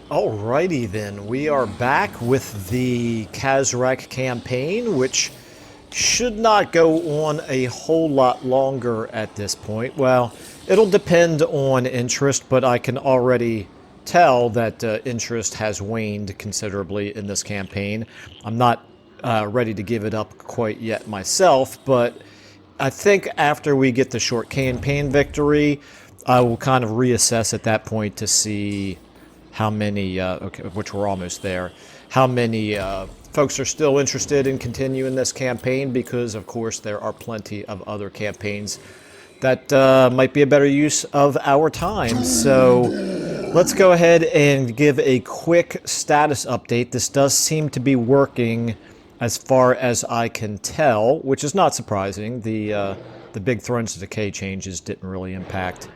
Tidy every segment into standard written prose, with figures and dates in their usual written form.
Alrighty then, we are back with the Khazrak campaign, which should not go on a whole lot longer at this point. Well, it'll depend on interest, but I can already tell that interest has waned considerably in this campaign. I'm not ready to give it up quite yet myself, but I think after we get the short campaign victory, I will kind of reassess at that point to see how many, okay, which we're almost there, how many folks are still interested in continuing this campaign, because of course there are plenty of other campaigns that might be a better use of our time. So let's go ahead and give a quick status update. This does seem to be working as far as I can tell, which is not surprising. The big Thrones of Decay changes didn't really impact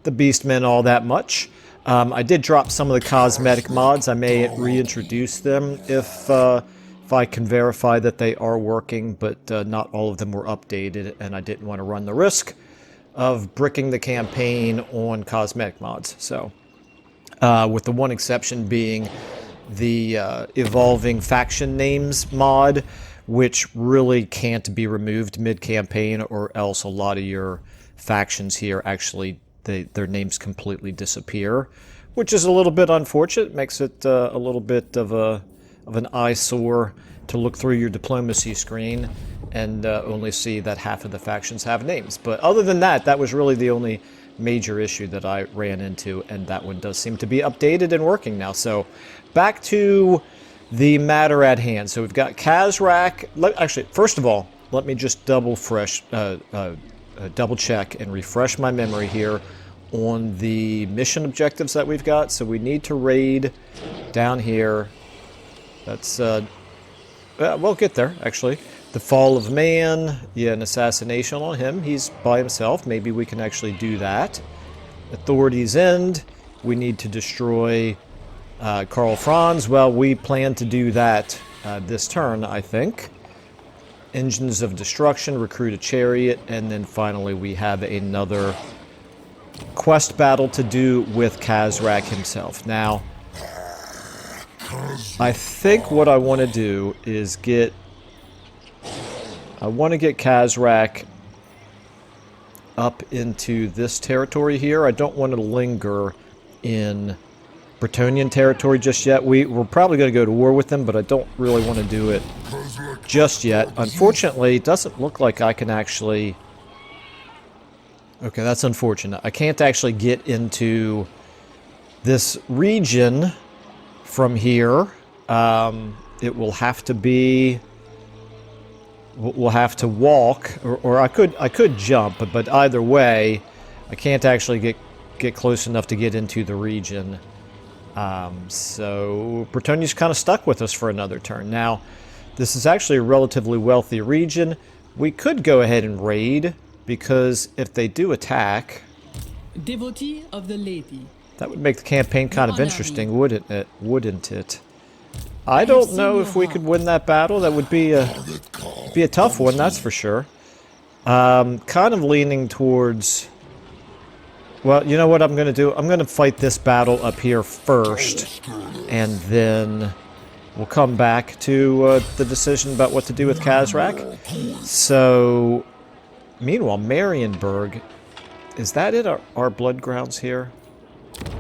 the Beastmen all that much. I did drop some of the cosmetic mods. I may reintroduce them if I can verify that they are working, but not all of them were updated, and I didn't want to run the risk of bricking the campaign on cosmetic mods. So, with the one exception being the evolving faction names mod, which really can't be removed mid-campaign, or else a lot of your factions here actually their names completely disappear, which is a little bit unfortunate. It makes it a little bit of an eyesore to look through your diplomacy screen and only see that half of the factions have names. But other than that, that was really the only major issue that I ran into, and that one does seem to be updated and working now. So back to the matter at hand. So we've got Khazrak. Actually, first of all, let me just double check and refresh my memory here on the mission objectives that we've got. So we need to raid down here. That's we'll get there actually. The fall of man, yeah, an assassination on him. He's by himself. Maybe we can actually do that. Authority's End. We need to destroy Karl Franz. Well, we plan to do that this turn, I think. Engines of Destruction, recruit a chariot, and then finally we have another quest battle to do with Khazrak himself. Now, I think what I want to do is I want to get Khazrak up into this territory here. I don't want to linger in Bretonnian territory just yet. We're probably going to go to war with them, but I don't really want to do it just yet. Unfortunately, it doesn't look like I can actually... Okay, that's unfortunate. I can't actually get into this region from here. It will have to be... We'll have to walk, or I could jump, but either way, I can't actually get close enough to get into the region. So Bretonnia's kind of stuck with us for another turn. Now, this is actually a relatively wealthy region. We could go ahead and raid, because if they do attack, Devotee of the Lady, that would make the campaign kind of interesting, wouldn't it? I don't know if we could win that battle. That would be a tough one, that's for sure. Kind of leaning towards... Well, you know what I'm going to do? I'm going to fight this battle up here first, and then we'll come back to the decision about what to do with Khazrak. So, meanwhile, Marienburg, is that it? Our blood grounds here?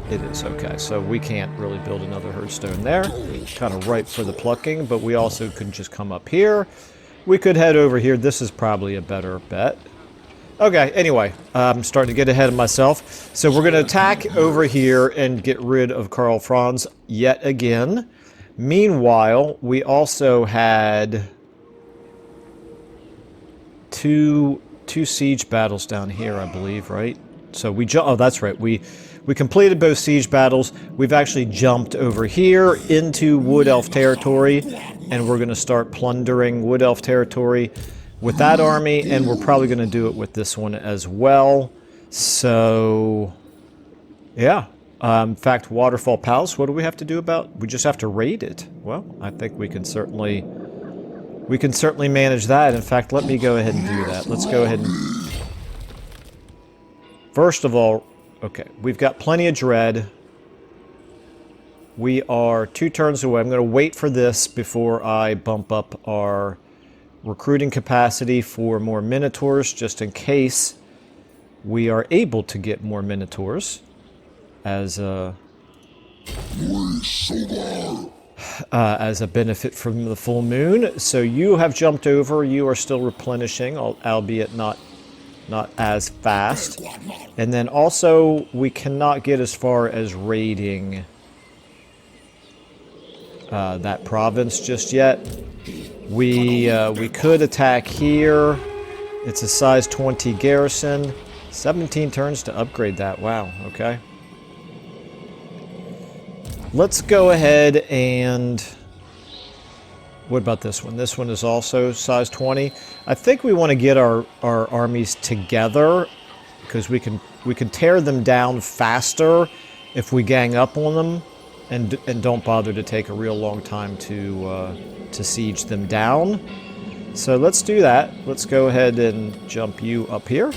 It is, okay. So we can't really build another herdstone there. Kind of ripe for the plucking, but we also could just come up here. We could head over here. This is probably a better bet. Okay, anyway, I'm starting to get ahead of myself. So we're going to attack over here and get rid of Karl Franz yet again. Meanwhile, we also had two siege battles down here, I believe, right? So oh, that's right. We completed both siege battles. We've actually jumped over here into Wood Elf territory, and we're going to start plundering Wood Elf territory with that army, and we're probably going to do it with this one as well. So, yeah. In fact, Waterfall Palace, what do we have to do about? We just have to raid it. Well, I think we can certainly manage that. In fact, let me go ahead and do that. Let's go ahead and... First of all, okay, we've got plenty of dread. We are 2 turns away. I'm going to wait for this before I bump up our recruiting capacity for more Minotaurs, just in case we are able to get more Minotaurs as a benefit from the full moon. So you have jumped over. You are still replenishing, albeit not as fast. And then also, we cannot get as far as raiding that province just yet. We could attack here. It's a size 20 garrison. 17 turns to upgrade that. Wow, okay. Let's go ahead and... What about this one? This one is also size 20. I think we want to get our armies together because we can tear them down faster if we gang up on them and don't bother to take a real long time to siege them down. So let's do that. Let's go ahead and jump you up here.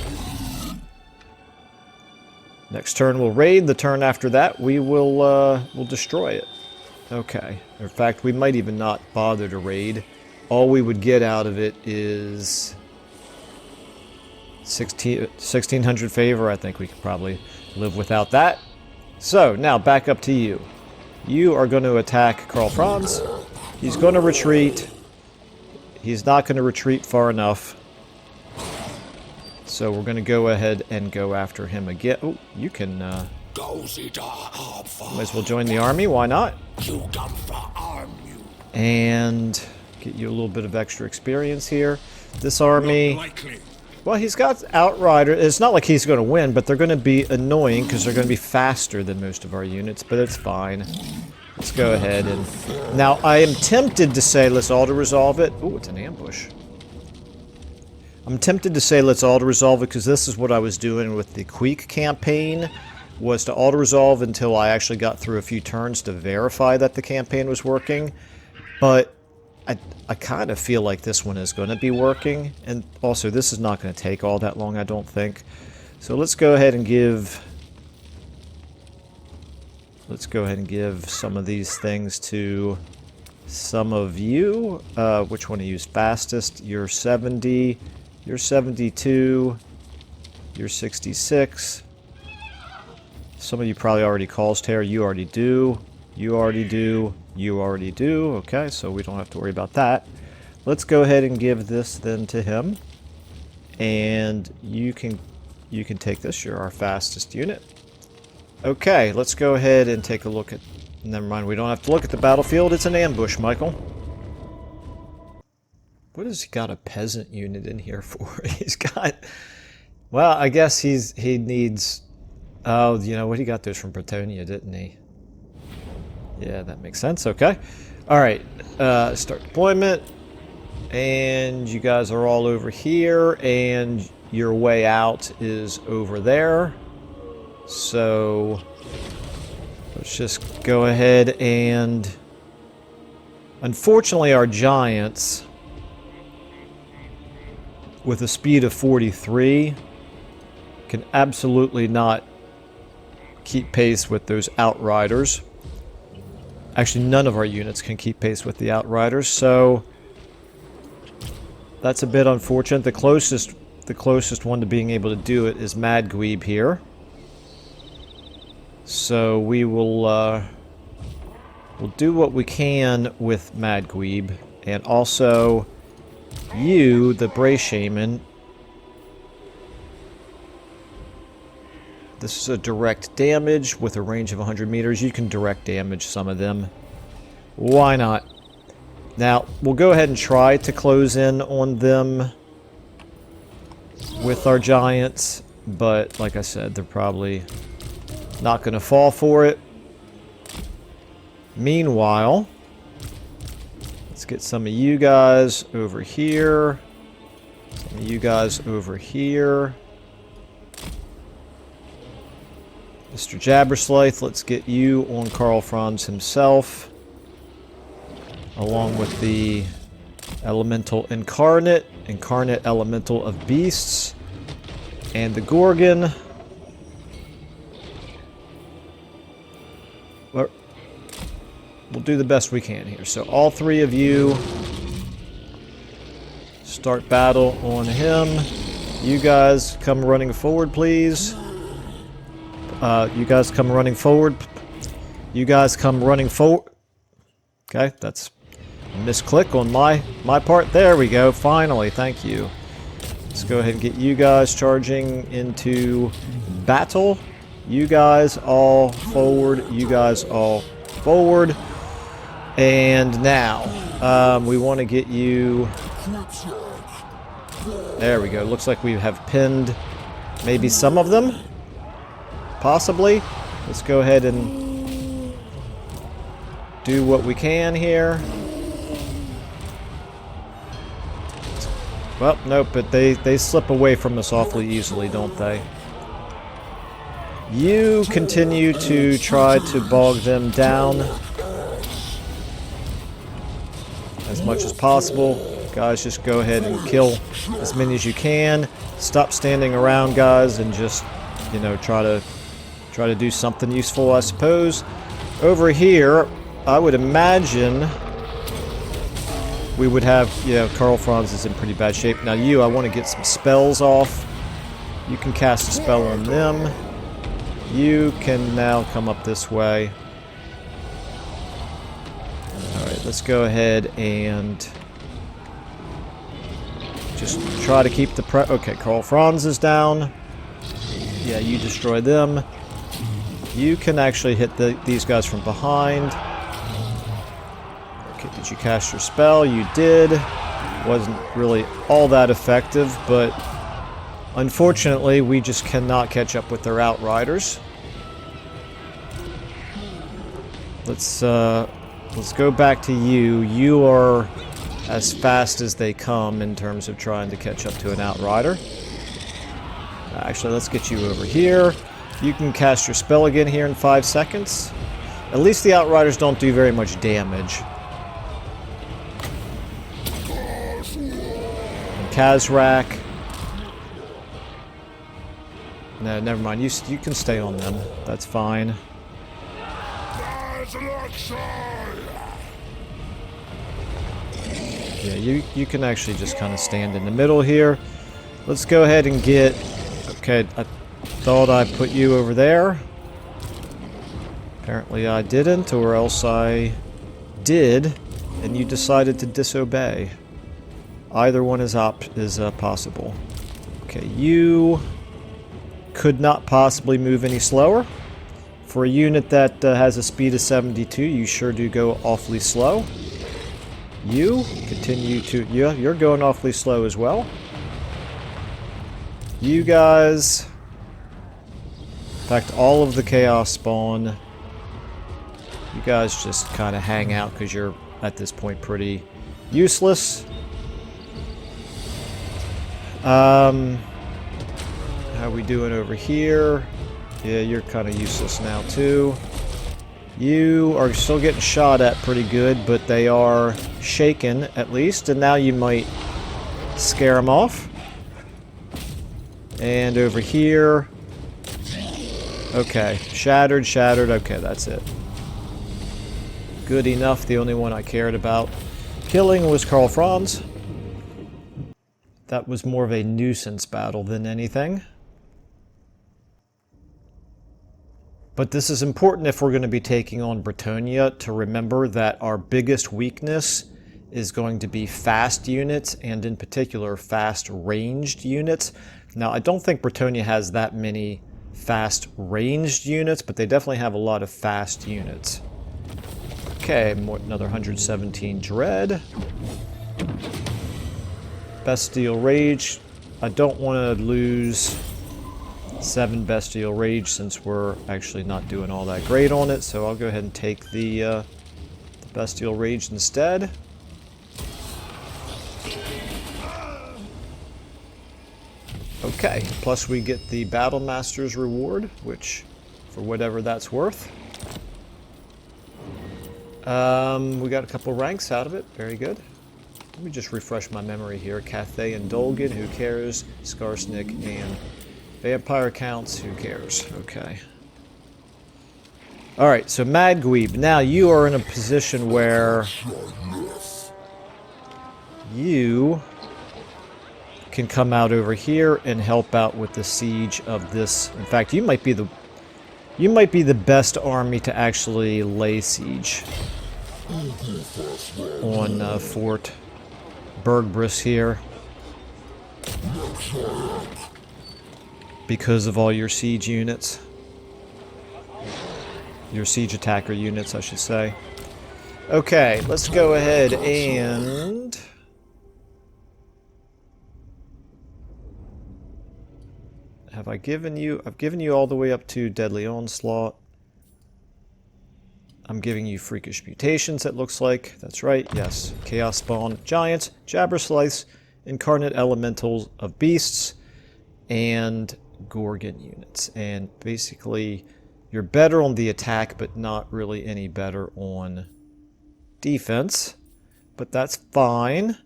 Next turn we'll raid. The turn after that we will we'll destroy it. Okay. In fact, we might even not bother to raid. All we would get out of it is 1600 favor. I think we could probably live without that. So, now back up to you. You are going to attack Karl Franz. He's going to retreat. He's not going to retreat far enough. So we're going to go ahead and go after him again. Oh, you can... might as well join the army. Why not? And get you a little bit of extra experience here. This army... Well, he's got Outriders. It's not like he's going to win, but they're going to be annoying because they're going to be faster than most of our units, but it's fine. Let's go ahead and... Now, I am tempted to say let's auto-resolve it. Oh, it's an ambush. I'm tempted to say let's auto-resolve it because this is what I was doing with the Queek campaign, was to auto-resolve until I actually got through a few turns to verify that the campaign was working. But I kind of feel like this one is going to be working. And also, this is not going to take all that long, I don't think. So let's go ahead and give... Let's go ahead and give some of these things to some of you. Which one to use fastest? You're 70... You're 72, you're 66. Some of you probably already calls tear. You already do. You already do. You already do. Okay, so we don't have to worry about that. Let's go ahead and give this then to him. And you can take this. You're our fastest unit. Okay, let's go ahead and take a look at... Never mind, we don't have to look at the battlefield. It's an ambush, Michael. What has he got a peasant unit in here for? He's got... Well, I guess he needs... Oh, you know what? He got those from Bretonia, didn't he? Yeah, that makes sense. Okay. Alright. Start deployment. And you guys are all over here. And your way out is over there. So... Let's just go ahead and... Unfortunately, our giants... with a speed of 43, can absolutely not keep pace with those Outriders. Actually, none of our units can keep pace with the Outriders, so that's a bit unfortunate. The closest one to being able to do it is Madweeb here. So we will we'll do what we can with Madweeb, and also you, the Bray Shaman. This is a direct damage with a range of 100 meters. You can direct damage some of them. Why not? Now, we'll go ahead and try to close in on them with our giants, but like I said, they're probably not going to fall for it. Meanwhile, let's get some of you guys over here. Some of you guys over here. Mr. Jabberslythe, let's get you on Karl Franz himself. Along with the Elemental Incarnate, Elemental of Beasts, and the Gorgon. we'll do the best we can here. So all three of you start battle on him. You guys come running forward, please. You guys come running forward. You guys come running forward. Okay, that's a misclick on my part. There we go. Finally, thank you. Let's go ahead and get you guys charging into battle. You guys all forward. You guys all forward. And now, we want to get you... There we go. Looks like we have pinned maybe some of them. Possibly. Let's go ahead and do what we can here. Well, nope, but they slip away from us awfully easily, don't they? You continue to try to bog them down as much as possible. Guys, just go ahead and kill as many as you can. Stop standing around, guys, and just, you know, try to do something useful, I suppose. Over here, I would imagine we would have, yeah, Karl Franz is in pretty bad shape. Now you, I want to get some spells off. You can cast a spell on them. You can now come up this way. Alright, let's go ahead and just try to keep the okay, Karl Franz is down. Yeah, you destroy them. You can actually hit these guys from behind. Okay, did you cast your spell? You did. Wasn't really all that effective, but unfortunately, we just cannot catch up with their outriders. Let's go back to you. You are as fast as they come in terms of trying to catch up to an outrider. Actually, let's get you over here. You can cast your spell again here in 5 seconds. At least the outriders don't do very much damage. And Khazrak. No, never mind. You can stay on them. That's fine. Yeah, you can actually just kind of stand in the middle here. Let's go ahead and get... Okay, I thought I put you over there. Apparently I didn't, or else I did, and you decided to disobey. Either one is possible. Okay, you could not possibly move any slower. For a unit that has a speed of 72, you sure do go awfully slow. You continue to... Yeah, you're going awfully slow as well. You guys... In fact, all of the chaos spawn. You guys just kind of hang out because you're, at this point, pretty useless. How are we doing over here? Yeah, you're kind of useless now, too. You are still getting shot at pretty good, but they are shaken, at least. And now you might scare them off. And over here... Okay, shattered. Okay, that's it. Good enough. The only one I cared about killing was Karl Franz. That was more of a nuisance battle than anything. But this is important if we're going to be taking on Bretonnia, to remember that our biggest weakness is going to be fast units, and in particular fast ranged units. Now, I don't think Bretonnia has that many fast ranged units, but they definitely have a lot of fast units. Okay, another 117 Dread. Bestial Rage. I don't want to lose 7 Bestial Rage since we're actually not doing all that great on it, so I'll go ahead and take the Bestial Rage instead. Okay, plus we get the Battle Master's reward, which, for whatever that's worth. We got a couple ranks out of it, very good. Let me just refresh my memory here. Cathay and Dolgan, who cares? Skarsnik and Vampire counts, who cares? Okay. Alright, so Madweeb, now you are in a position where you can come out over here and help out with the siege of this. In fact, you might be the best army to actually lay siege on Fort Bergbris here, because of all your siege units. Your siege attacker units, I should say. Okay, let's go ahead and... Have I given you... I've given you all the way up to Deadly Onslaught. I'm giving you Freakish Mutations, it looks like. That's right, yes. Chaos Spawn, Giants, Jabber Slice, Incarnate Elementals of Beasts, and Gorgon units. And basically... You're better on the attack, but not really any better on defense. But that's fine.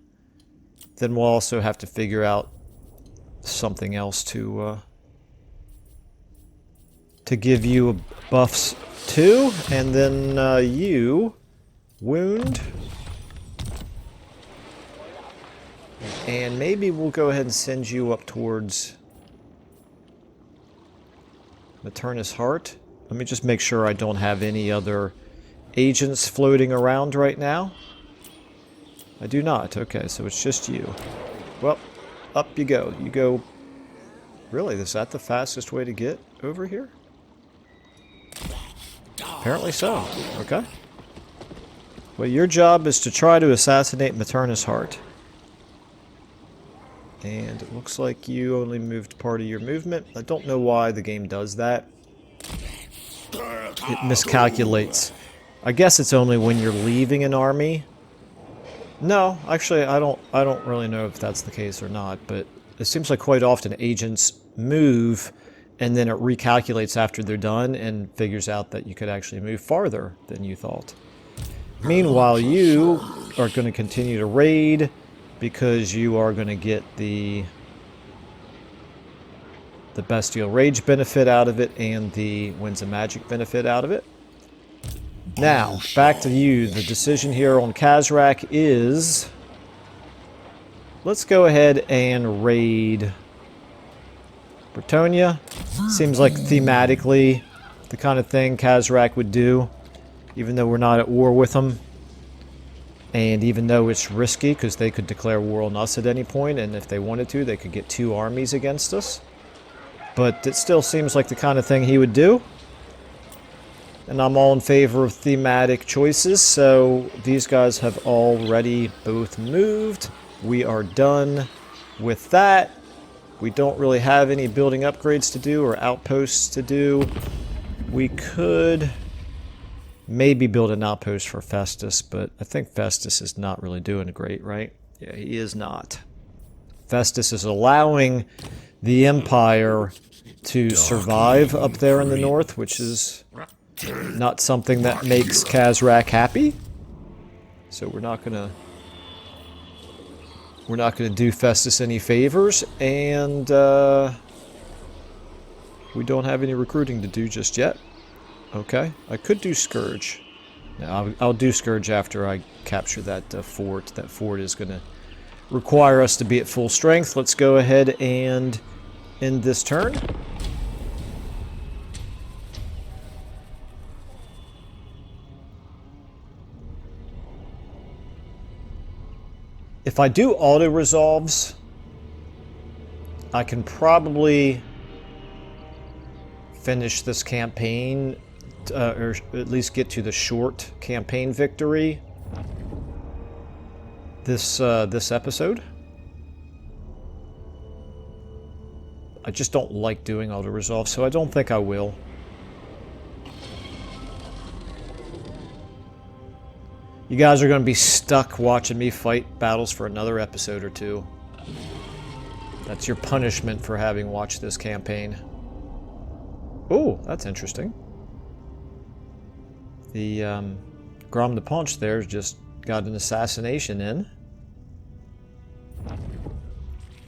Then we'll also have to figure out something else to give you buffs to. And then you, Wound. And maybe we'll go ahead and send you up towards Maternus Heart. Let me just make sure I don't have any other agents floating around right now. I do not. Okay, so it's just you. Well, up you go. You go... Really, is that the fastest way to get over here? Apparently so. Okay. Well, your job is to try to assassinate Maternus Heart. And it looks like you only moved part of your movement. I don't know why the game does that. It miscalculates. I guess it's only when you're leaving an army. No, actually, I don't really know if that's the case or not, but it seems like quite often agents move and then it recalculates after they're done and figures out that you could actually move farther than you thought. Meanwhile, you are going to continue to raid because you are going to get the Bestial Rage benefit out of it and the Winds of Magic benefit out of it. Now, back to you. The decision here on Khazrak is... Let's go ahead and raid Bretonia. Seems like thematically the kind of thing Khazrak would do, even though we're not at war with them. And even though it's risky, because they could declare war on us at any point, and if they wanted to, they could get 2 armies against us. But it still seems like the kind of thing he would do. And I'm all in favor of thematic choices, so these guys have already both moved. We are done with that. We don't really have any building upgrades to do or outposts to do. We could maybe build an outpost for Festus, but I think Festus is not really doing great, right? Yeah, he is not. Festus is allowing the Empire to survive up there in the north, which is not something that makes Khazrak happy. So we're not gonna do Festus any favors, and we don't have any recruiting to do just yet. Okay, I could do Scourge. Now, I'll do Scourge after I capture that fort. That fort is going to require us to be at full strength. Let's go ahead and end this turn. If I do auto-resolves, I can probably finish this campaign, or at least get to the short campaign victory this episode. I just don't like doing auto-resolve, so I don't think I will. You guys are going to be stuck watching me fight battles for another episode or two. That's your punishment for having watched this campaign. Oh, that's interesting. The Grom the Punch there just got an assassination in.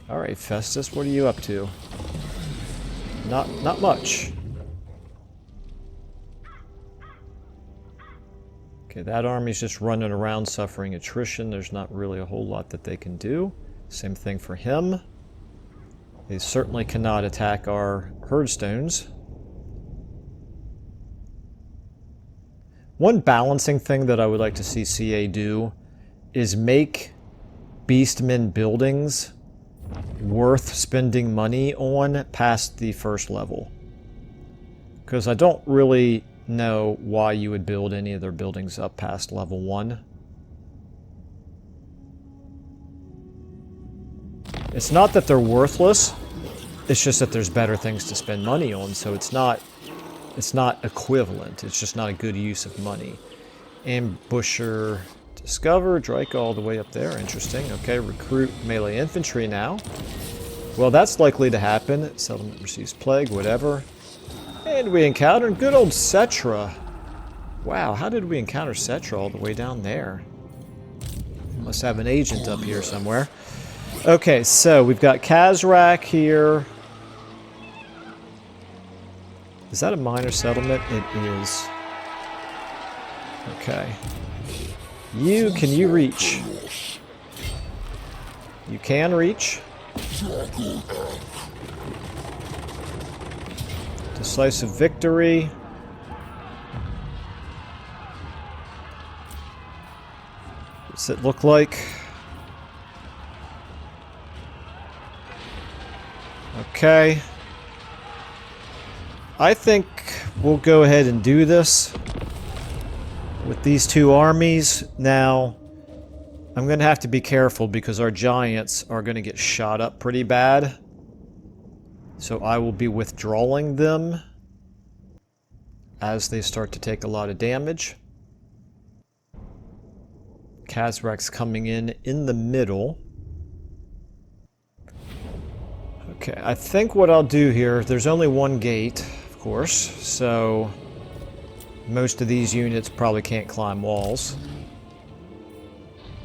Alright, Festus, what are you up to? Not much. Okay, that army's just running around suffering attrition. There's not really a whole lot that they can do. Same thing for him. They certainly cannot attack our herdstones. One balancing thing that I would like to see CA do is make beastmen buildings worth spending money on past the first level. Because I don't really know why you would build any of their buildings up past level 1. It's not that they're worthless, it's just that there's better things to spend money on, so it's not equivalent, it's just not a good use of money. Ambusher discover, Drake all the way up there, interesting. Okay, recruit melee infantry now. Well, that's likely to happen. Settlement receives plague, whatever. And we encountered good old Cetra. Wow, how did we encounter Cetra all the way down there? Must have an agent up here somewhere. Okay, so we've got Khazrak here. Is that a minor settlement? It is. Okay. Can you reach? You can reach. Decisive victory. What's it look like? Okay. I think we'll go ahead and do this with these two armies. Now, I'm going to have to be careful because our giants are going to get shot up pretty bad. So I will be withdrawing them as they start to take a lot of damage. Khazrak's coming in the middle. Okay, I think what I'll do here, there's only one gate, of course, so most of these units probably can't climb walls.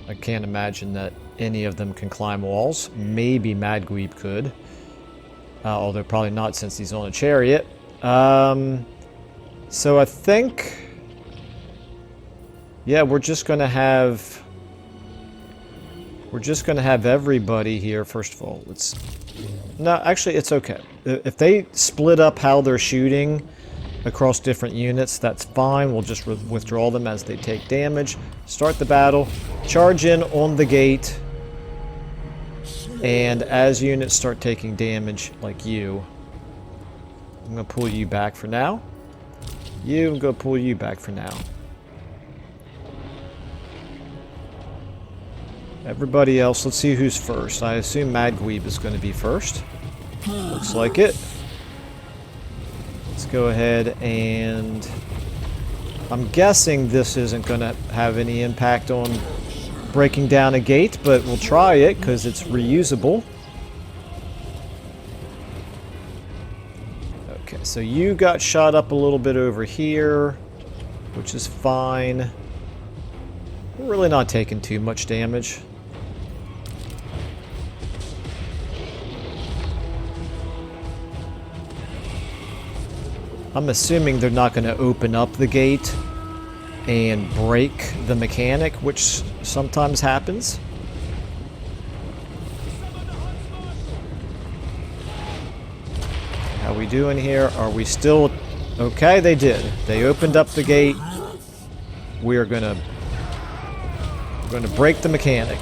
I can't imagine that any of them can climb walls. Maybe Madweeb could. Although probably not since he's on a chariot. So I think... yeah, we're just going to have... we're just going to have everybody here, first of all. Let's... no, actually, it's okay. If they split up how they're shooting across different units, that's fine. We'll just withdraw them as they take damage. Start the battle. Charge in on the gate. And as units start taking damage, like you, I'm going to pull you back for now. I'm going to pull you back for now. Everybody else, let's see who's first. I assume Madweeb is going to be first. Looks like it. Let's go ahead and... I'm guessing this isn't going to have any impact on breaking down a gate, but we'll try it because it's reusable. Okay, so you got shot up a little bit over here, which is fine. We're really not taking too much damage. I'm assuming they're not going to open up the gate and break the mechanic, which sometimes happens. How we doing here? Are we still... okay, they did. They opened up the gate. We're gonna break the mechanic.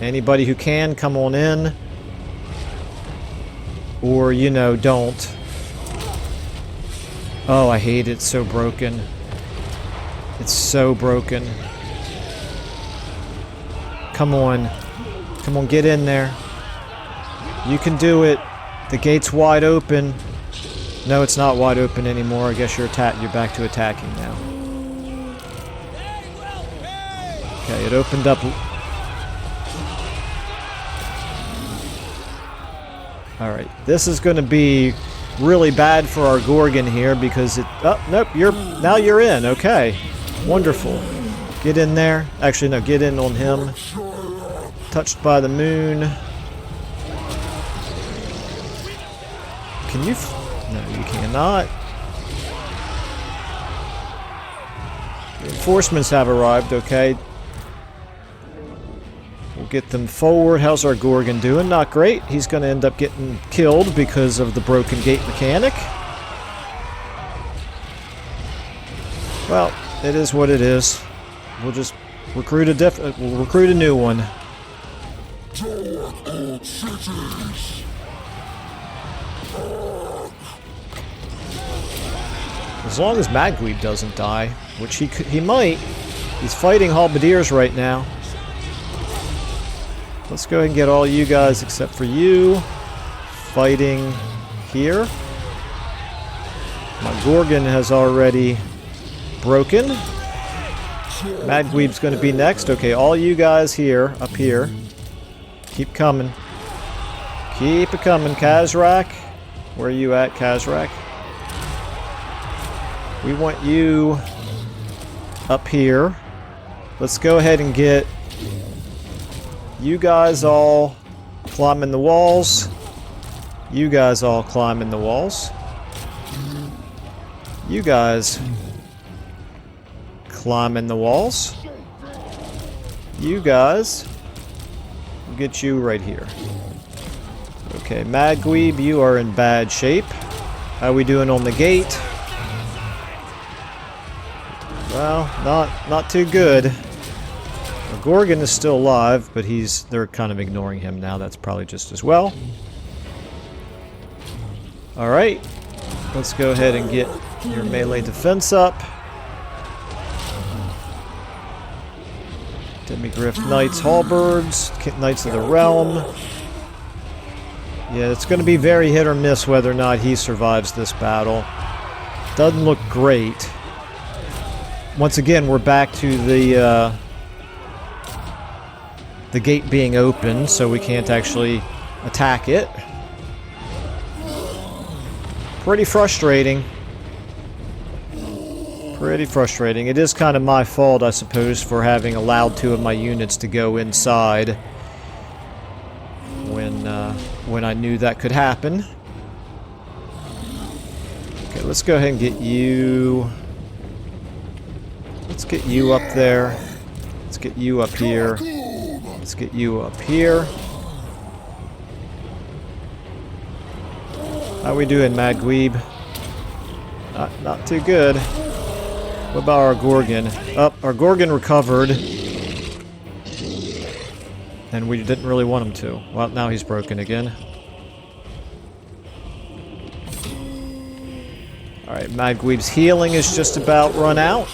Anybody who can, come on in. Or, you know, don't. Oh, I hate it. It's so broken. It's so broken. Come on. Come on, get in there. You can do it. The gate's wide open. No, it's not wide open anymore. I guess you're back to attacking now. Okay, it opened up. Alright, this is going to be really bad for our Gorgon here because it... oh, nope, now you're in. Okay. Wonderful. Get in there. Actually, no, get in on him. Touched by the moon. Can you... no, you cannot. Reinforcements have arrived, okay. We'll get them forward. How's our Gorgon doing? Not great. He's going to end up getting killed because of the broken gate mechanic. Well, it is what it is. We'll just recruit we'll recruit a new one. As long as Madweeb doesn't die, which he might. He's fighting halberdiers right now. Let's go ahead and get all you guys except for you fighting here. My Gorgon has already broken. Madweeb's going to be next. Okay, all you guys here, up here. Keep coming. Keep it coming, Khazrak. Where are you at, Khazrak? We want you up here. Let's go ahead and get you guys all climbing the walls. You guys all climbing the walls. You guys climbing the walls. You guys. We'll get you right here. Okay, Madweeb, you are in bad shape. How we doing on the gate? Well, not too good. The Gorgon is still alive, but they're kind of ignoring him now. That's probably just as well. Alright. Let's go ahead and get your melee defense up. Demigriff Knights, Halberds, Knights of the Realm. Yeah, it's going to be very hit or miss whether or not he survives this battle. Doesn't look great. Once again, we're back to the gate being open, so we can't actually attack it. Pretty frustrating. Pretty frustrating. It is kind of my fault, I suppose, for having allowed 2 of my units to go inside when I knew that could happen. Okay, let's go ahead and get you. Let's get you up there. Let's get you up here. Let's get you up here. How we doing, Madweeb? Not too good. What about our Gorgon? Oh, our Gorgon recovered. And we didn't really want him to. Well, now he's broken again. Alright, Madweeb's healing is just about run out.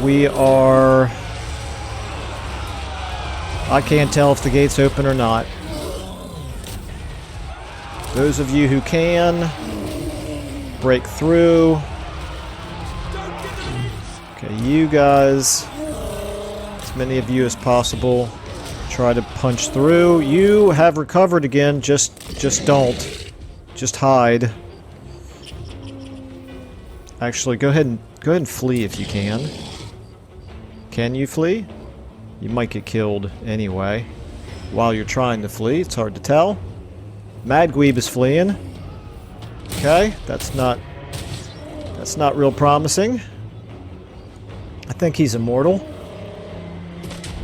We are... I can't tell if the gate's open or not. Those of you who can, break through. Okay, you guys, as many of you as possible, try to punch through. You have recovered again, just don't. Just hide. Actually, go ahead and flee if you can. Can you flee? You might get killed anyway. While you're trying to flee, it's hard to tell. Madweeb is fleeing. Okay, that's not real promising. I think he's immortal.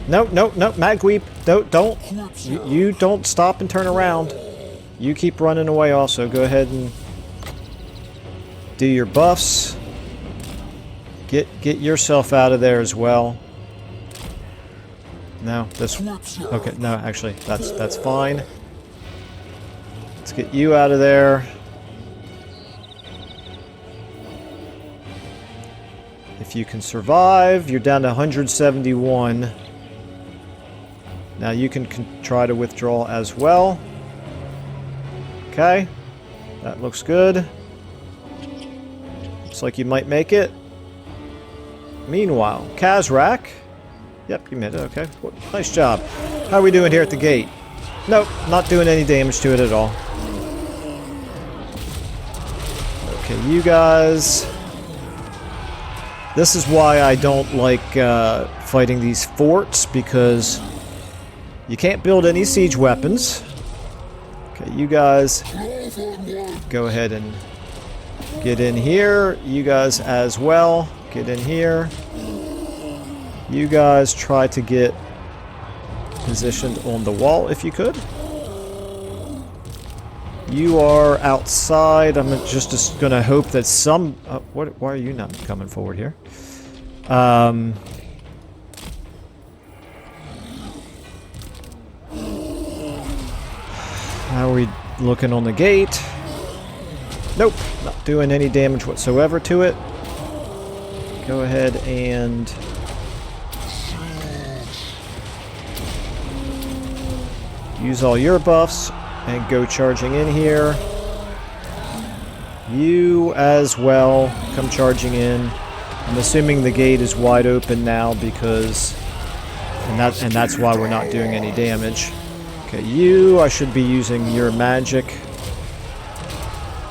No, Madweeb, don't. You don't stop and turn around. You keep running away also. Go ahead and do your buffs. Get yourself out of there as well. No, this... Okay, no, actually, that's fine. Let's get you out of there. If you can survive, you're down to 171. Now you can try to withdraw as well. Okay, that looks good. Looks like you might make it. Meanwhile, Khazrak. Yep, you made it, okay. Nice job. How are we doing here at the gate? Nope, not doing any damage to it at all. Okay, you guys. This is why I don't like fighting these forts, because you can't build any siege weapons. Okay, you guys go ahead and Get in here. You guys as well. Get in here. You guys try to get positioned on the wall if you could. You are outside. I'm just going to hope that some... why are you not coming forward here? How are we looking on the gate? Nope, not doing any damage whatsoever to it. Go ahead and... use all your buffs and go charging in here. You as well come charging in. I'm assuming the gate is wide open now because... and that's why we're not doing any damage. Okay, I should be using your magic.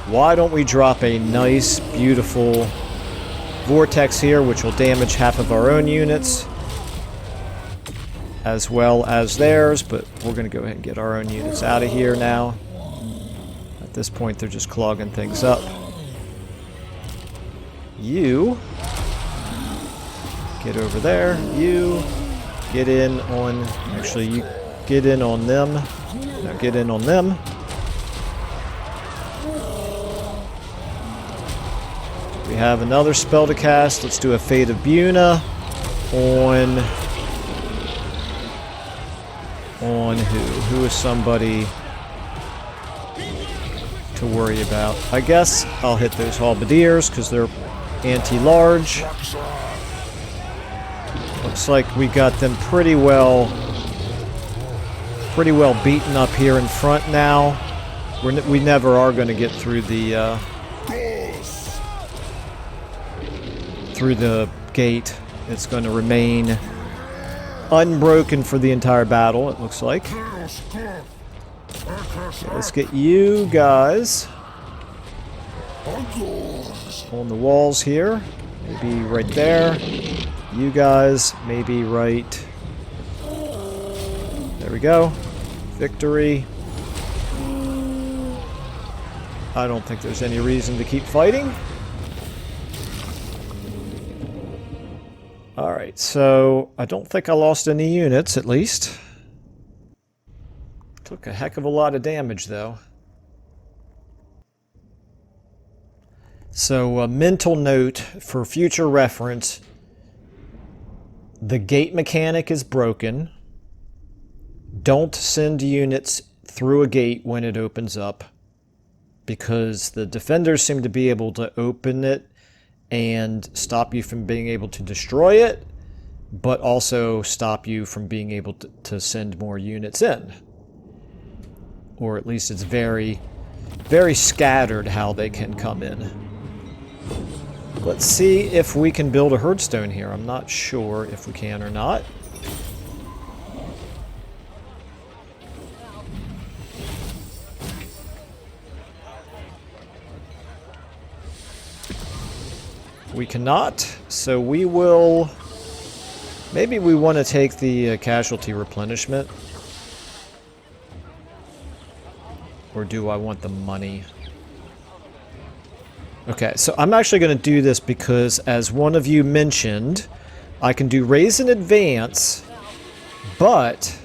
Why don't we drop a nice, beautiful vortex here, which will damage half of our own units, as well as theirs, but we're going to go ahead and get our own units out of here now. At this point, they're just clogging things up. You get over there. You get in on... actually, you get in on them. Now get in on them. We have another spell to cast. Let's do a Fate of Buna on who? Who is somebody to worry about? I guess I'll hit those halberdiers because they're anti-large. Looks like we got them pretty well beaten up here in front now. We never are going to get through the gate. It's going to remain unbroken for the entire battle, it looks like. Okay, let's get you guys on the walls here. Maybe right there. You guys, maybe right... there we go. Victory. I don't think there's any reason to keep fighting. Alright, so I don't think I lost any units, at least. Took a heck of a lot of damage, though. So, a mental note for future reference. The gate mechanic is broken. Don't send units through a gate when it opens up, because the defenders seem to be able to open it and stop you from being able to destroy it, but also stop you from being able to send more units in. Or at least it's very, very scattered how they can come in. Let's see if we can build a herdstone here. I'm not sure if we can or not. We cannot, so we will... maybe we want to take the casualty replenishment. Or do I want the money? Okay, so I'm actually going to do this because, as one of you mentioned, I can do raise in advance, but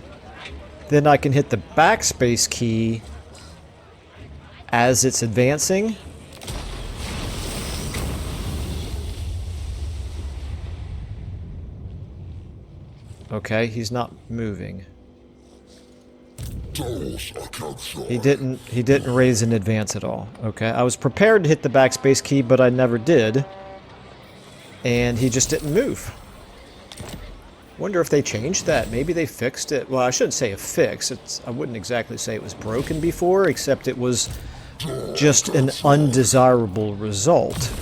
then I can hit the backspace key as it's advancing. Okay, he's not moving. He didn't raise in advance at all. Okay, I was prepared to hit the backspace key, but I never did. And he just didn't move. Wonder if they changed that. Maybe they fixed it. Well, I shouldn't say a fix. I wouldn't exactly say it was broken before, except it was just an undesirable result.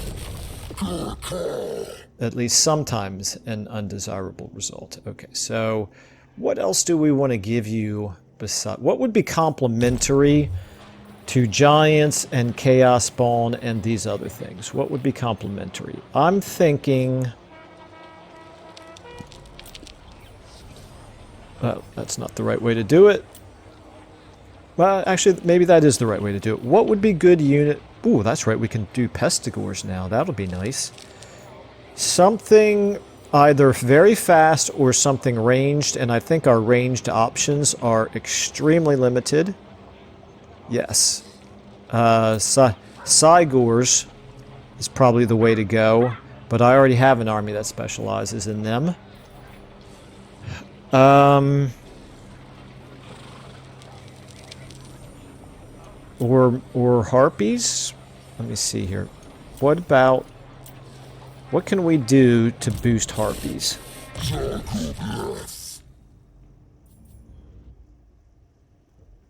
At least sometimes an undesirable result. Okay, so what else do we want to give you besides... what would be complementary to Giants and Chaos Spawn and these other things? What would be complementary? I'm thinking... well, that's not the right way to do it. Well, actually, maybe that is the right way to do it. What would be good unit? Ooh, that's right. We can do pestigores now. That'll be nice. Something either very fast or something ranged, and I think our ranged options are extremely limited. Yes. Cygors is probably the way to go, but I already have an army that specializes in them. Or harpies? Let me see here. What can we do to boost harpies?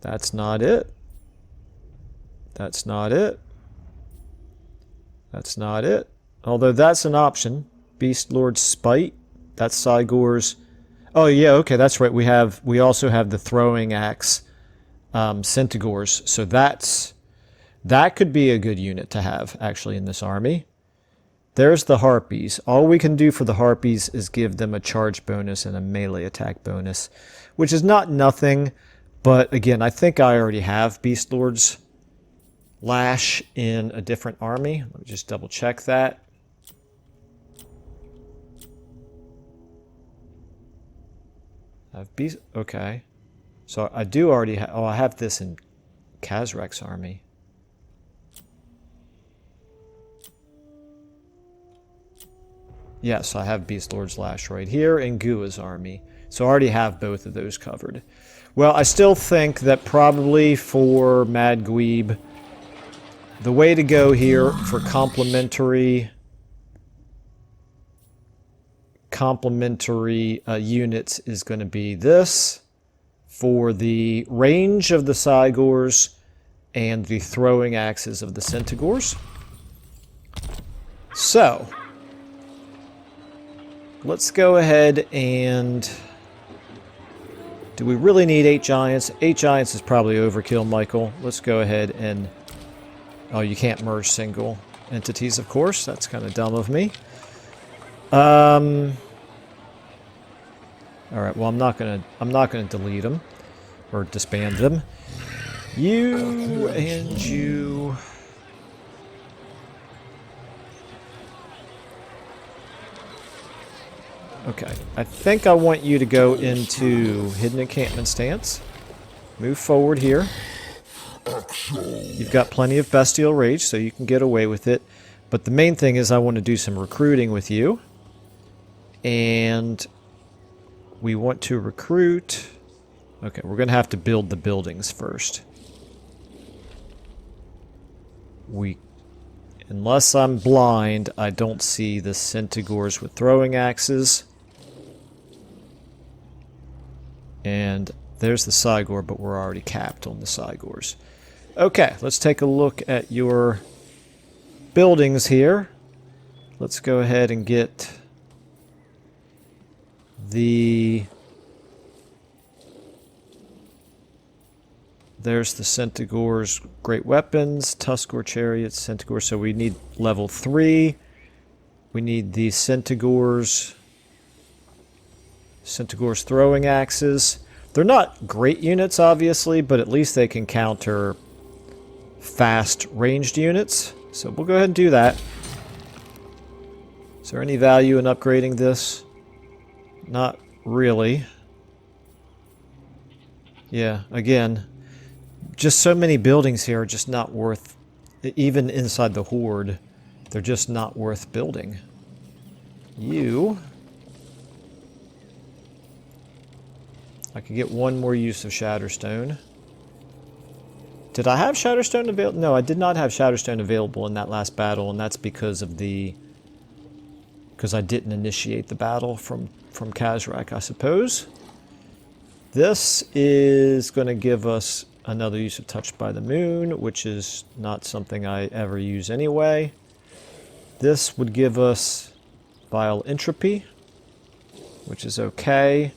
That's not it. That's not it. That's not it. Although that's an option. Beast Lord's Spite. That's Cygor's. Oh yeah, okay, that's right. We also have the throwing axe Centigores. So that could be a good unit to have actually in this army. There's the Harpies. All we can do for the Harpies is give them a charge bonus and a melee attack bonus, which is not nothing, but again, I think I already have Beast Lord's Lash in a different army. Let me just double check that. I have Beast... Okay. So I do already have... Oh, I have this in Khazrak's army. Yes, I have Beast Lord's Lash right here in Gua's army. So I already have both of those covered. Well, I still think that probably for Madweeb, the way to go here for complementary units is going to be this for the range of the Cygors and the throwing axes of the Centigores. So let's go ahead and... Do we really need 8 giants? 8 giants is probably overkill, Michael. Let's go ahead and... Oh, you can't merge single entities, of course. That's kind of dumb of me. Alright, well, I'm not gonna delete them. Or disband them. You and you... Okay, I think I want you to go into hidden encampment stance. Move forward here. You've got plenty of bestial rage, so you can get away with it. But the main thing is I want to do some recruiting with you. And we want to recruit... Okay, we're going to have to build the buildings first. Unless I'm blind, I don't see the Centigores with throwing axes. And there's the Cygor, but we're already capped on the Cygors. Okay, let's take a look at your buildings here. Let's go ahead and get the... There's the Centigores' great weapons, Tuskor chariots, Centigores. So we need level 3. We need the Centigores' throwing axes. They're not great units, obviously, but at least they can counter fast ranged units. So we'll go ahead and do that. Is there any value in upgrading this? Not really. Yeah, again, just so many buildings here are just not worth, even inside the Horde, they're just not worth building. You... I could get one more use of Shatterstone. Did I have Shatterstone available? No, I did not have Shatterstone available in that last battle, and that's because of the... Because I didn't initiate the battle from Khazrak, I suppose. This is going to give us another use of Touched by the Moon, which is not something I ever use anyway. This would give us Vile Entropy, which is okay.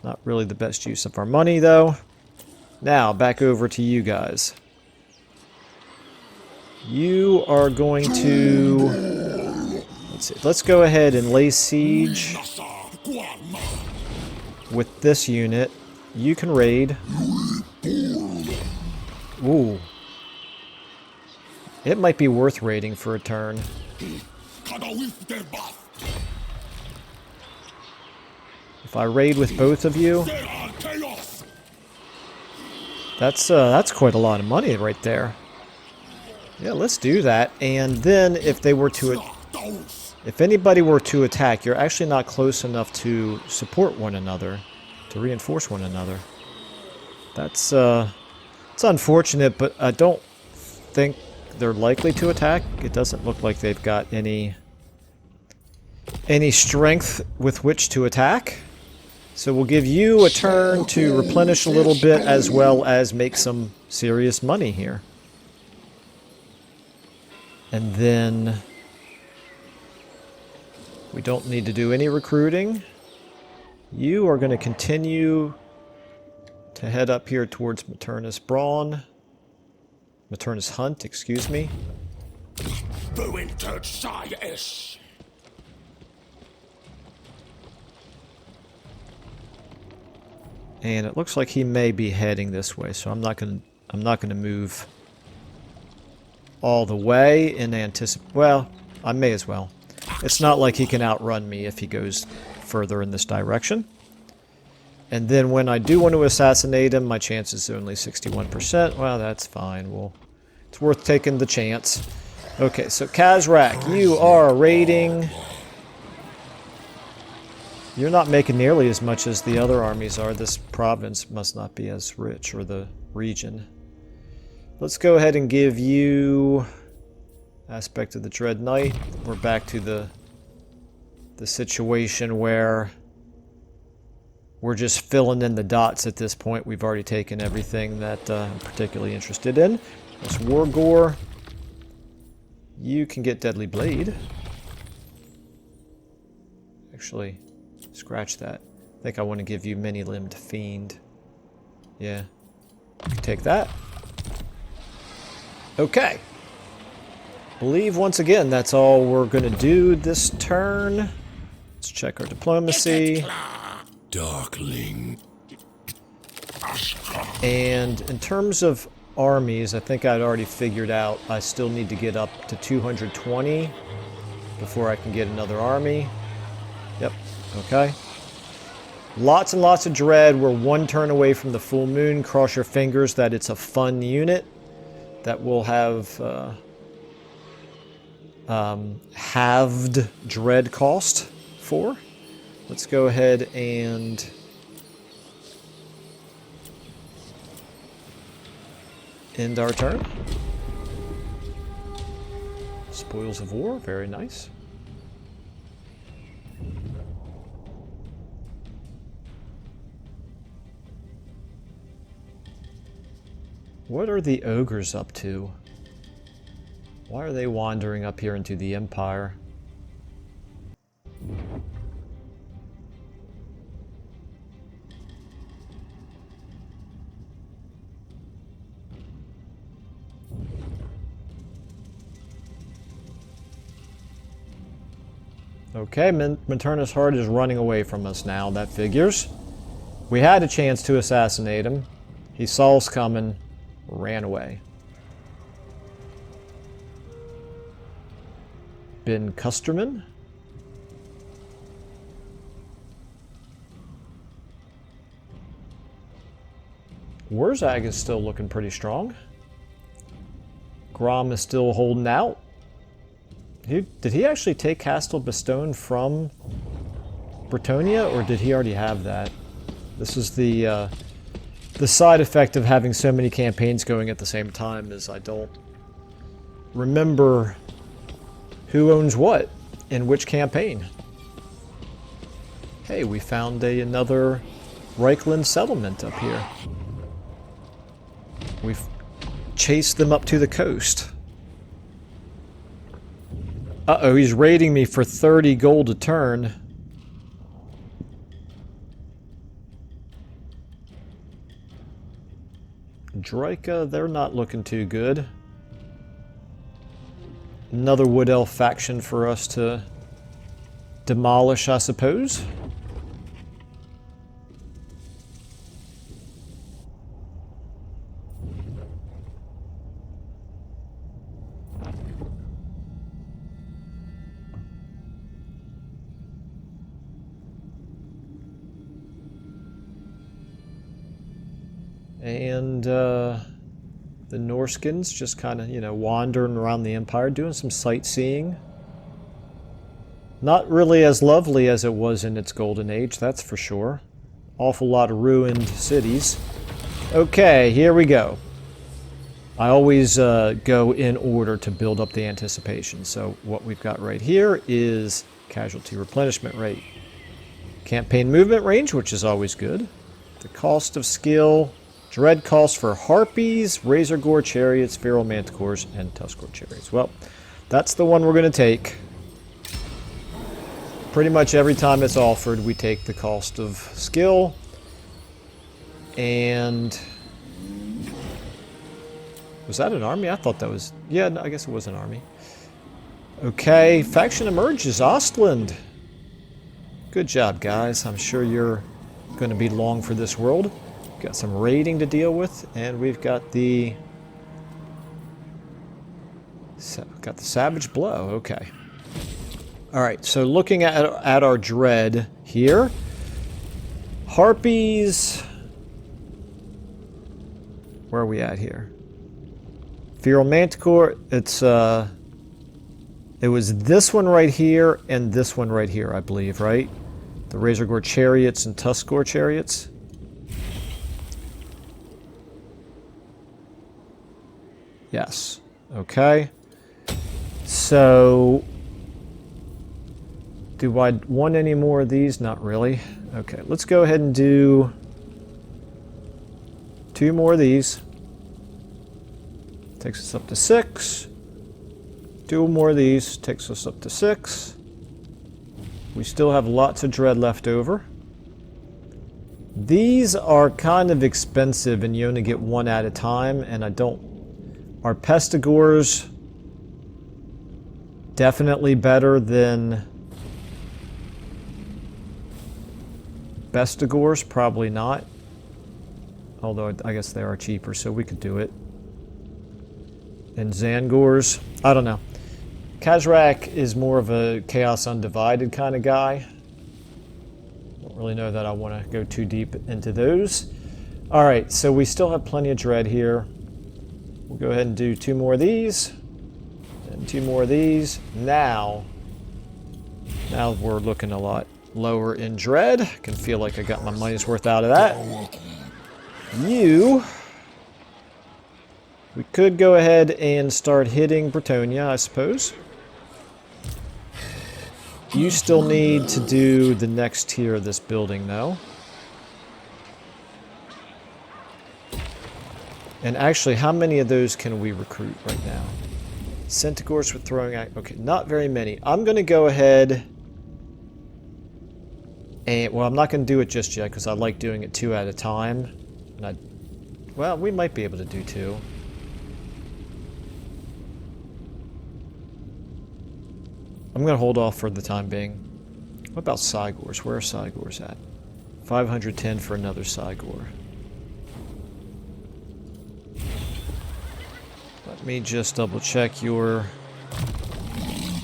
Not really the best use of our money, though. Now, back over to you guys. You are going to... Let's see. Let's go ahead and lay siege with this unit. You can raid. Ooh. It might be worth raiding for a turn. If I raid with both of you, that's quite a lot of money right there. Yeah, let's do that. And then if anybody were to attack, you're actually not close enough to support one another, to reinforce one another. That's it's unfortunate, but I don't think they're likely to attack. It doesn't look like they've got any strength with which to attack. So we'll give you a turn to replenish a little bit as well as make some serious money here. And then we don't need to do any recruiting. You are going to continue to head up here towards Maternus Hunt, excuse me. And it looks like he may be heading this way, so I'm not gonna move all the way in well, I may as well. It's not like he can outrun me if he goes further in this direction. And then when I do want to assassinate him, my chance is only 61%. Well, that's fine. It's worth taking the chance. Okay, so Khazrak, you are raiding. You're not making nearly as much as the other armies are. This province must not be as rich, or the region. Let's go ahead and give you Aspect of the Dread Knight. We're back to the situation where we're just filling in the dots at this point. We've already taken everything that I'm particularly interested in. This War Gore. You can get Deadly Blade. Actually, scratch that. I think I want to give you Many-Limbed Fiend. Yeah. You can take that. Okay. Believe once again that's all we're going to do this turn. Let's check our diplomacy. Darkling. And in terms of armies, I think I'd already figured out I still need to get up to 220 before I can get another army. Yep, okay. Lots and lots of dread. We're one turn away from the full moon. Cross your fingers that it's a fun unit that will have halved dread cost for. Let's go ahead and end our turn. Spoils of War, very nice. What are the ogres up to? Why are they wandering up here into the Empire? Okay, Maternus Heart is running away from us now. That figures. We had a chance to assassinate him. He saw us coming, ran away. Ben Custerman. Wurzag is still looking pretty strong. Grom is still holding out. Did he actually take Castle Bestone from Bretonnia, or did he already have that? This is the side effect of having so many campaigns going at the same time, is I don't remember who owns what in which campaign. Hey, we found another Reichland settlement up here. We've chased them up to the coast. Uh-oh, he's raiding me for 30 gold a turn. Draika, they're not looking too good. Another Wood Elf faction for us to demolish, I suppose. And the Norskins just kind of, you know, wandering around the Empire, doing some sightseeing. Not really as lovely as it was in its golden age, that's for sure. Awful lot of ruined cities. Okay, here we go. I always go in order to build up the anticipation. So what we've got right here is casualty replenishment rate. Campaign movement range, which is always good. The cost of skill. Dread cost for harpies, razor gore chariots, feral manticores, and tuskor chariots. Well, that's the one we're going to take. Pretty much every time it's offered, we take the cost of skill. And... was that an army? I thought that was... yeah, no, I guess it was an army. Okay, faction emerges, Ostland. Good job, guys. I'm sure you're going to be long for this world. Got some raiding to deal with, and we've got the... Savage Blow, okay. Alright, so looking at our dread here. Harpies... where are we at here? Feral Manticore, it was this one right here and this one right here, I believe, right? The Razor Gore Chariots and Tuskor Chariots. Yes. Okay. So, do I want any more of these? Not really. Okay, let's go ahead and do 2 more of these. Takes us up to 6. 2 more of these takes us up to 6. We still have lots of dread left over. These are kind of expensive and you only get 1 at a time, and I don't... Are Pestigores definitely better than Bestigores? Probably not. Although I guess they are cheaper, so we could do it. And Zangors, I don't know. Khazrak is more of a Chaos Undivided kind of guy. Don't really know that I want to go too deep into those. Alright, so we still have plenty of dread here. We'll go ahead and do 2 more of these. And 2 more of these. Now we're looking a lot lower in dread. I can feel like I got my money's worth out of that. We could go ahead and start hitting Bretonia, I suppose. You still need to do the next tier of this building, though. And actually, how many of those can we recruit right now? Centigores with throwing... okay, not very many. I'm going to go ahead... and, well, I'm not going to do it just yet, because I like doing it 2 at a time. And well, we might be able to do 2. I'm going to hold off for the time being. What about Cygors? Where are Cygors at? 510 for another Cygor. Let me just double check your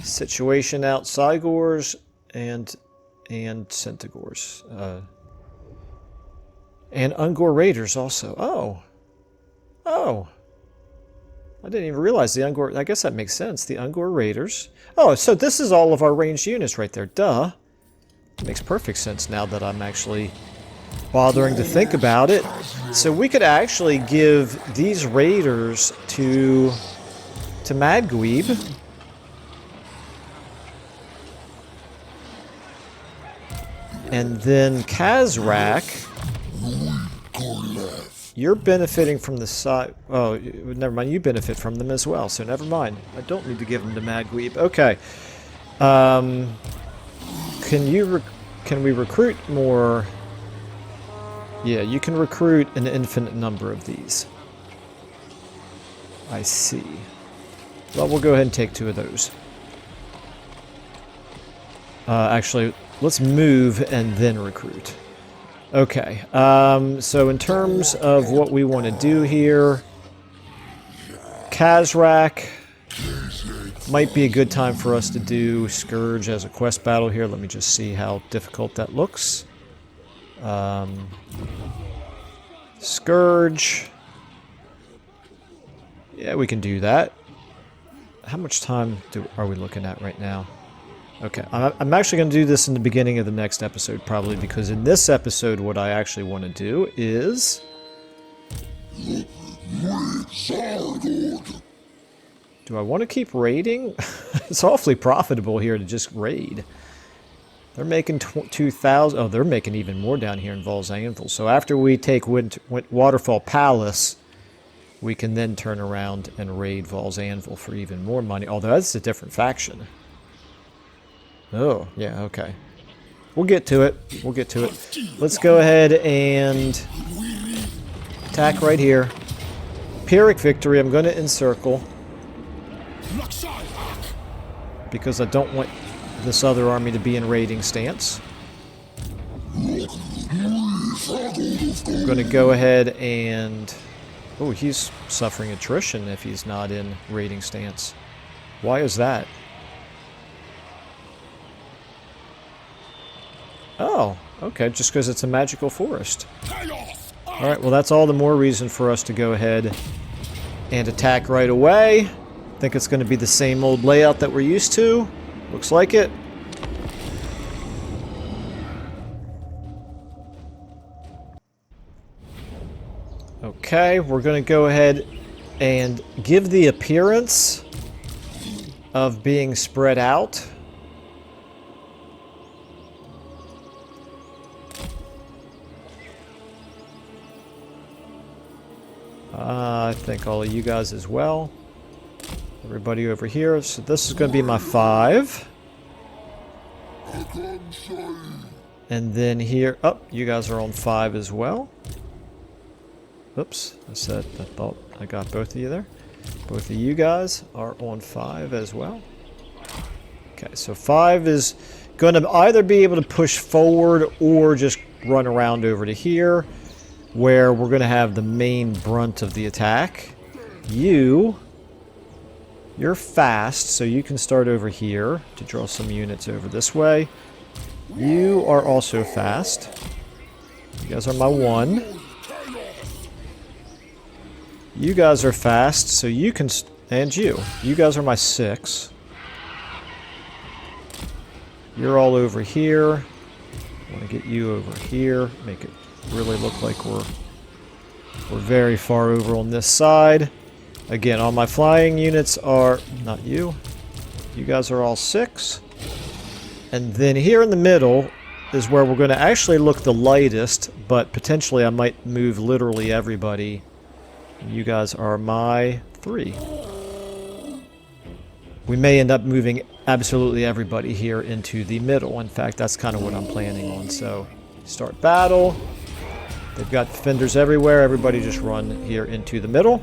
situation out. Cygors and Centigores. And Ungor Raiders also. Oh. I didn't even realize the Ungor... I guess that makes sense. The Ungor Raiders. Oh, so this is all of our ranged units right there. Duh. It makes perfect sense now that I'm actually bothering to think about it. So we could actually give these Raiders to Madweeb. And then Khazrak... You're benefiting from the side... oh, never mind. You benefit from them as well, so never mind. I don't need to give them to Madweeb. Okay. Can we recruit more... yeah, you can recruit an infinite number of these. I see. Well, we'll go ahead and take 2 of those. Actually, let's move and then recruit. Okay, so in terms of what we want to do here, Khazrak might be a good time for us to do Scourge as a quest battle here. Let me just see how difficult that looks. Scourge. Yeah, we can do that. How much time are we looking at right now? Okay, I'm actually going to do this in the beginning of the next episode, probably, because in this episode, what I actually want to do is... Do I want to keep raiding? It's awfully profitable here to just raid. They're making 2,000... Oh, they're making even more down here in Val's Anvil. So after we take Waterfall Palace, we can then turn around and raid Val's Anvil for even more money. Although that's a different faction. Oh, yeah, okay. We'll get to it. We'll get to it. Let's go ahead and attack right here. Pyrrhic victory. I'm going to encircle. Because I don't want this other army to be in raiding stance. I'm going to go ahead and... Oh, he's suffering attrition if he's not in raiding stance. Why is that? Oh, okay, just because it's a magical forest. Alright, well that's all the more reason for us to go ahead and attack right away. I think it's going to be the same old layout that we're used to. Looks like it. Okay, we're going to go ahead and give the appearance of being spread out. I think all of you guys as well. Everybody over here. So this is going to be my 5. And then here... Oh, you guys are on 5 as well. Oops. I thought I got both of you there. Both of you guys are on 5 as well. Okay, so 5 is going to either be able to push forward or just run around over to here, where we're going to have the main brunt of the attack. You're fast, so you can start over here to draw some units over this way. You are also fast. You guys are my 1. You guys are fast, so you can... And you. You guys are my 6. You're all over here. I want to get you over here. Make it really look like we're very far over on this side. Again, all my flying units are... Not you. You guys are all 6. And then here in the middle is where we're going to actually look the lightest, but potentially I might move literally everybody. You guys are my 3. We may end up moving absolutely everybody here into the middle. In fact, that's kind of what I'm planning on. So, start battle. They've got defenders everywhere. Everybody just run here into the middle.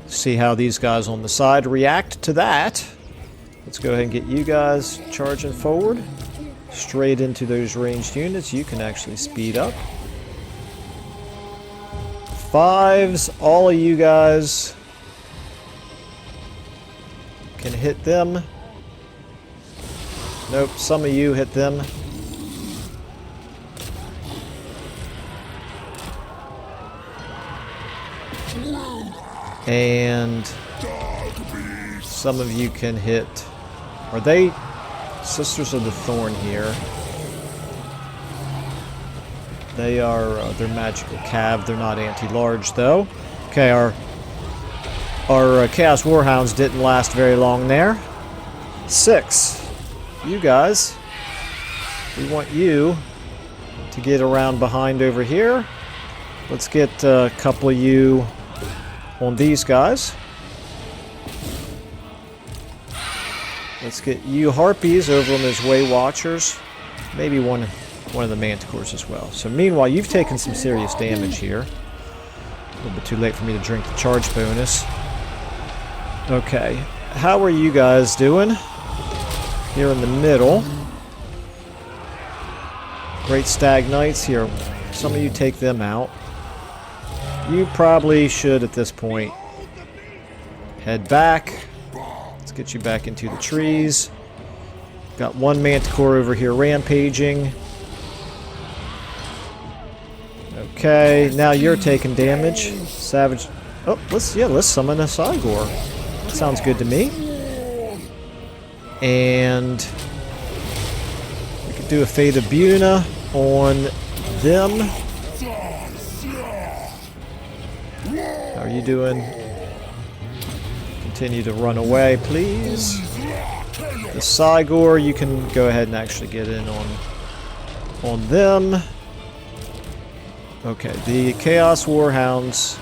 See how these guys on the side react to that. Let's go ahead and get you guys charging forward. Straight into those ranged units. You can actually speed up. 5s, all of you guys can hit them. Nope, some of you hit them. And some of you can hit... Are they Sisters of the Thorn here? They are... they're magical cav. They're not anti-large, though. Okay, our Chaos Warhounds didn't last very long there. 6. You guys. We want you to get around behind over here. Let's get a couple of you on these guys. Let's get you Harpies over on those Way Watchers. Maybe one of the Manticores as well. So meanwhile, you've taken some serious damage here. A little bit too late for me to drink the charge bonus. Okay, how are you guys doing? Here in the middle. Great Stag Knights here. Some of you take them out. You probably should, at this point, head back. Let's get you back into the trees. Got one Manticore over here rampaging. Okay, now you're taking damage. Savage. Oh, let's summon a Cygor. That sounds good to me. And we could do a Fate of Buna on them. How are you doing? Continue to run away, please. The Cygor, you can go ahead and actually get in on them. Okay, the Chaos Warhounds.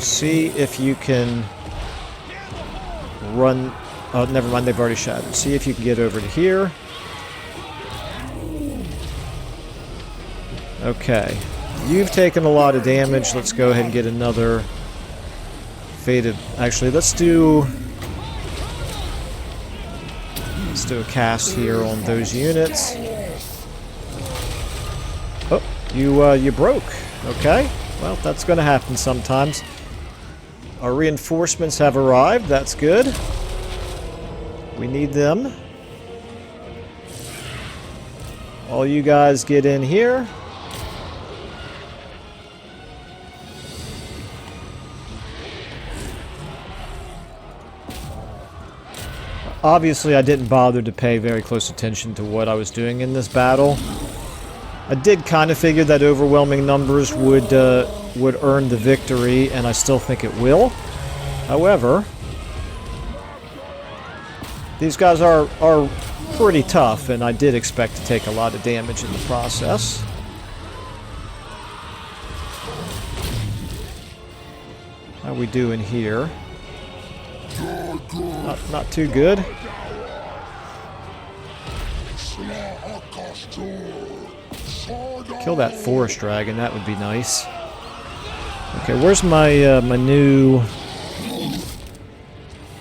See if you can run. Oh, never mind, they've already shattered. See if you can get over to here. Okay. You've taken a lot of damage. Let's go ahead and get another Faded. Actually, let's do a cast here on those units. Oh, you broke. Okay. Well, that's going to happen sometimes. Our reinforcements have arrived. That's good. We need them. All you guys get in here. Obviously, I didn't bother to pay very close attention to what I was doing in this battle. I did kind of figure that overwhelming numbers would earn the victory, and I still think it will. However, these guys are pretty tough, and I did expect to take a lot of damage in the process. How we doing here? Not too good. Kill that forest dragon, that would be nice. Okay, where's my my new...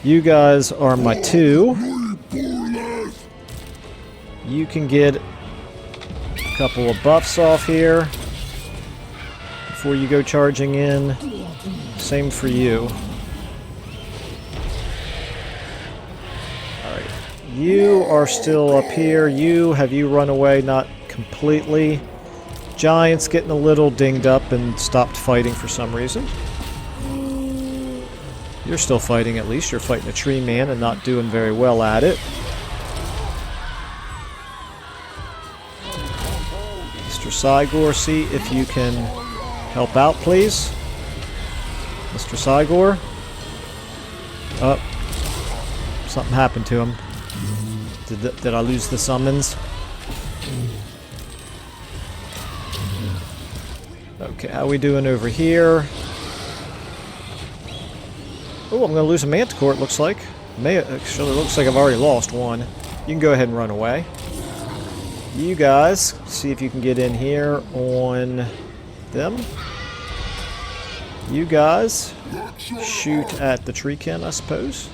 You guys are my 2. You can get a couple of buffs off here before you go charging in. Same for you. Alright. You are still up here. Have you run away? Not completely. Giant's getting a little dinged up and stopped fighting for some reason. You're still fighting at least. You're fighting a tree man and not doing very well at it. Mr. Cygor, see if you can help out, please. Mr. Cygor. Oh. Something happened to him. Did I lose the summons? Okay, how we doing over here? Oh, I'm going to lose a Manticore, it looks like. Actually, it looks like I've already lost one. You can go ahead and run away. You guys, see if you can get in here on them. You guys, shoot at the treekin, I suppose.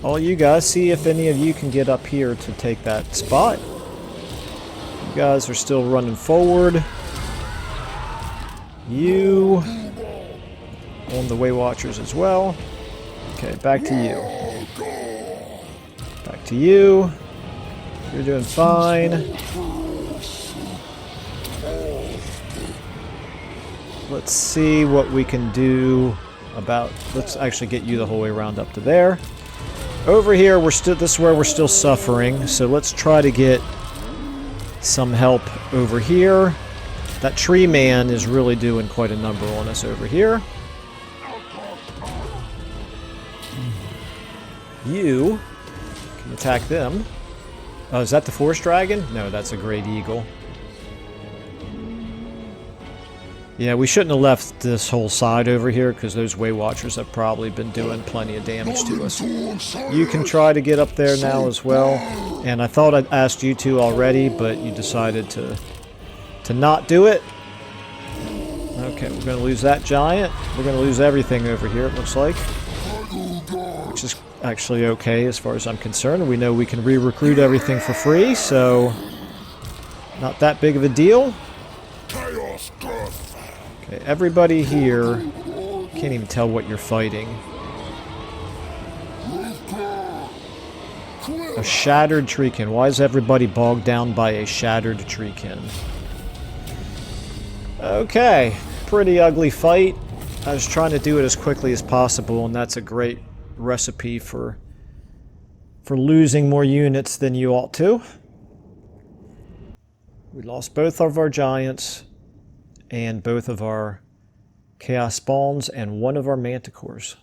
All you guys, see if any of you can get up here to take that spot. You guys are still running forward. You... on the Way Watchers as well. Okay, back to you. Back to you. You're doing fine. Let's see what we can do about... Let's actually get you the whole way around up to there. Over here, this is where we're still suffering, so let's try to get some help over here. That tree man is really doing quite a number on us over here. You can attack them. Oh, is that the Forest Dragon? No, that's a Great Eagle. Yeah, we shouldn't have left this whole side over here because those Way Watchers have probably been doing plenty of damage to us. You can try to get up there now as well. And I thought I'd asked you to already, but you decided to not do it. Okay, we're going to lose that giant. We're going to lose everything over here, it looks like. Which is actually okay as far as I'm concerned. We know we can re-recruit everything for free, so not that big of a deal. Okay, everybody here, can't even tell what you're fighting. A shattered treekin. Why is everybody bogged down by a shattered treekin? Okay, pretty ugly fight. I was trying to do it as quickly as possible, and that's a great recipe for losing more units than you ought to. We lost both of our giants, and both of our chaos spawns, and one of our manticores.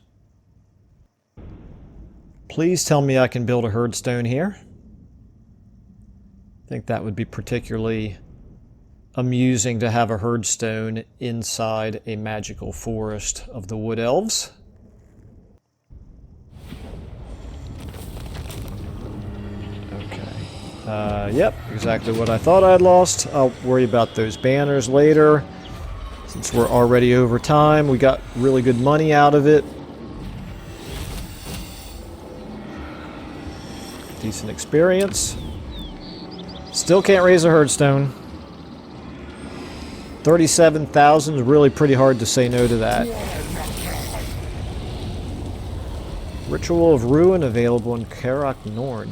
Please tell me I can build a herdstone here. I think that would be particularly amusing to have a herdstone inside a magical forest of the wood elves. Okay. Yep, exactly what I thought I'd lost. I'll worry about those banners later. Since we're already over time, we got really good money out of it. Decent experience. Still can't raise a herdstone. 37,000 is really pretty hard to say no to that. Ritual of Ruin available in Khazrak Norn.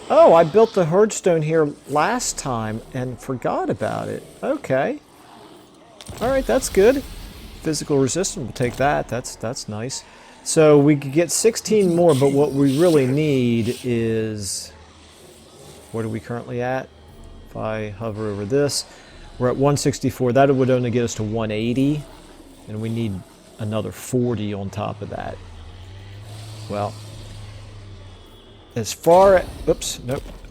Oh, I built the herdstone here last time and forgot about it. Okay. Alright, that's good. Physical resistance, we'll take that. That's nice. So we could get 16 more, but what we really need is... What are we currently at? If I hover over this, we're at 164. That would only get us to 180, and we need another 40 on top of that. Well, as far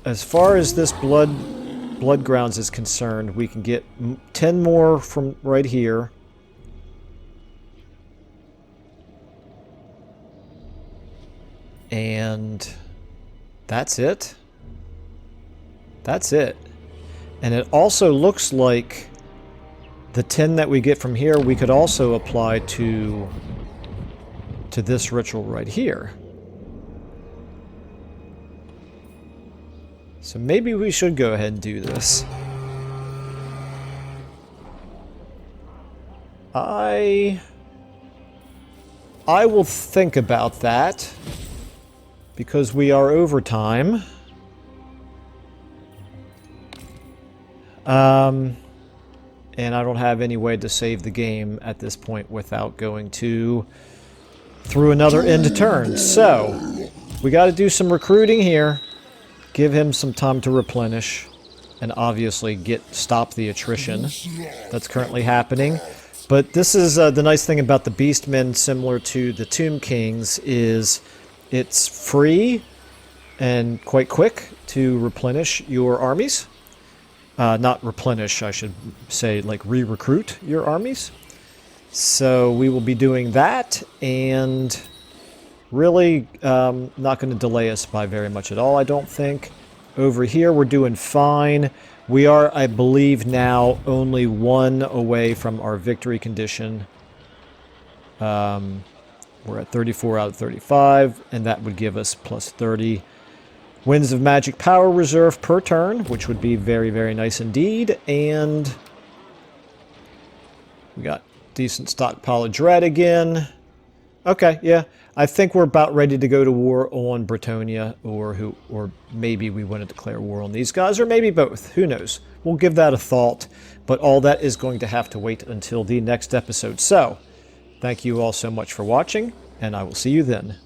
as this blood grounds is concerned, we can get 10 more from right here. And that's it. That's it. And it also looks like the 10 that we get from here, we could also apply to this ritual right here. So maybe we should go ahead and do this. I will think about that, because we are over time. And I don't have any way to save the game at this point without going through another end turn. So, we got to do some recruiting here. Give him some time to replenish. And obviously stop the attrition that's currently happening. But this is the nice thing about the Beastmen, similar to the Tomb Kings, is it's free and quite quick to replenish your armies. Not replenish, I should say, like re-recruit your armies. So we will be doing that, and really not going to delay us by very much at all, I don't think. Over here, we're doing fine. We are, I believe, now only one away from our victory condition. We're at 34 out of 35, and that would give us plus 30. Winds of Magic Power Reserve per turn, which would be very, very nice indeed. And we got decent stockpile of Dread again. Okay, yeah. I think we're about ready to go to war on Bretonnia, or maybe we want to declare war on these guys, or maybe both. Who knows? We'll give that a thought, but all that is going to have to wait until the next episode. So, thank you all so much for watching, and I will see you then.